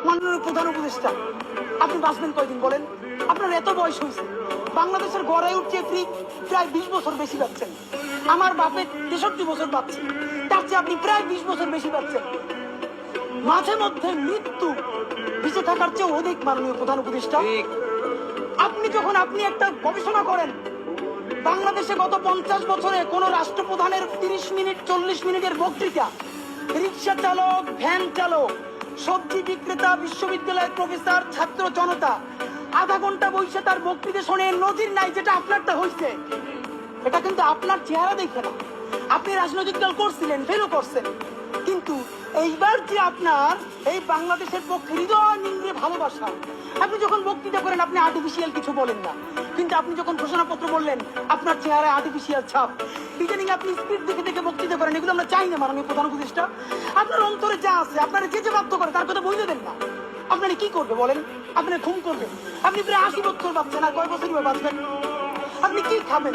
মাননীয় প্রধান উপদেষ্টা, আপনি বাঁচবেন কয়দিন বলেন? আপনার এত বয়স হয়েছে, বাংলাদেশের গড়াই উঠছে প্রায় 20 বছর বেশি পাচ্ছেন। আমার বাপের 63 বছর পাচ্ছে, তার চেয়ে আপনি প্রায় 20 বছর বেশি পাচ্ছেন। মাঝে মধ্যে মৃত্যু বেঁচে থাকার চেয়ে অধিক। মাননীয় প্রধান উপদেষ্টা, আপনি একটা গবেষণা করেন, বাংলাদেশে গত 50 বছরে কোন রাষ্ট্রপ্রধানের 30 মিনিট 40 মিনিটের বক্তৃতা, রিক্সা চালক, ভ্যান চালক, সবজি বিক্রেতা, বিশ্ববিদ্যালয়ের প্রফেসর, ছাত্র জনতা আধা ঘন্টা বসে তার বক্তৃতা শুনে নজির নাই। যেটা আপনারটা হয়েছে, এটা কিন্তু আপনার চেহারা দেখে না। আপনি রাজনৈতিক দল করছিলেন, ফেলও করছেন, কিন্তু এইবার যে আপনার এই বাংলাদেশের পক্ষে হৃদয় নিংড়ে ভালোবাসা, আপনি যখন বক্তৃতা করেন আপনি আর্টিফিশিয়াল কিছু বলেন না, কিন্তু আপনি যখন ঘোষণাপত্র বললেন আপনার চেহারায় আর্টিফিশিয়াল ছাপ। ইদানিং আপনি স্পিড দেখে দেখে বক্তৃতা করেন, এগুলো আমরা চাই না। মাননীয় প্রধান উপদেষ্টা, আপনার অন্তরে যা আছে, আপনারা যে বাধ্য করে তার কথা বলে দেন না। আপনারা কি করবে বলেন? আপনারা খুন করবেন? আপনি প্রায় 80 বছর বাঁচছেন, আর কয় বছর বাঁচবেন? আপনি কি খাবেন,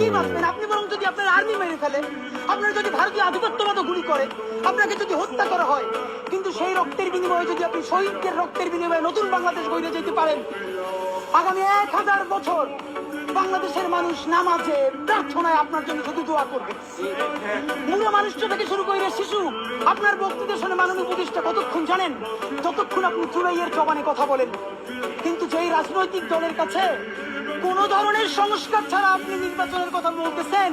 কি বাঁচবেন? আপনি বরং যদি আপনার আর্মি মেরে ফেলে, আপনার যদি ভারতীয় আধিপত্যবাদ গুলি করে, আপনাকে যদি হত্যা করা হয়, কিন্তু সেই রক্তের বিনিময়ে যদি আপনি শহীদদের রক্তের বিনিময়ে নতুন বাংলাদেশ গড়ে যেতে পারেন, আগামী 1000 বছর বাংলাদেশের মানুষ নামাজে প্রার্থনায় আপনার জন্য শুধু দোয়া করবে। বুড়ো মানুষ থেকে শুরু করে শিশু আপনার বক্তৃতা শুনে মাননীয় উপদেষ্টা কতক্ষণ জানেন? যতক্ষণ আপনি চুরাইয়ের জবানে কথা বলেন। কিন্তু যেই রাজনৈতিক দলের কাছে কোন ধরনের সংস্কার ছাড়া আপনি নির্বাচনের কথা বলতেছেন,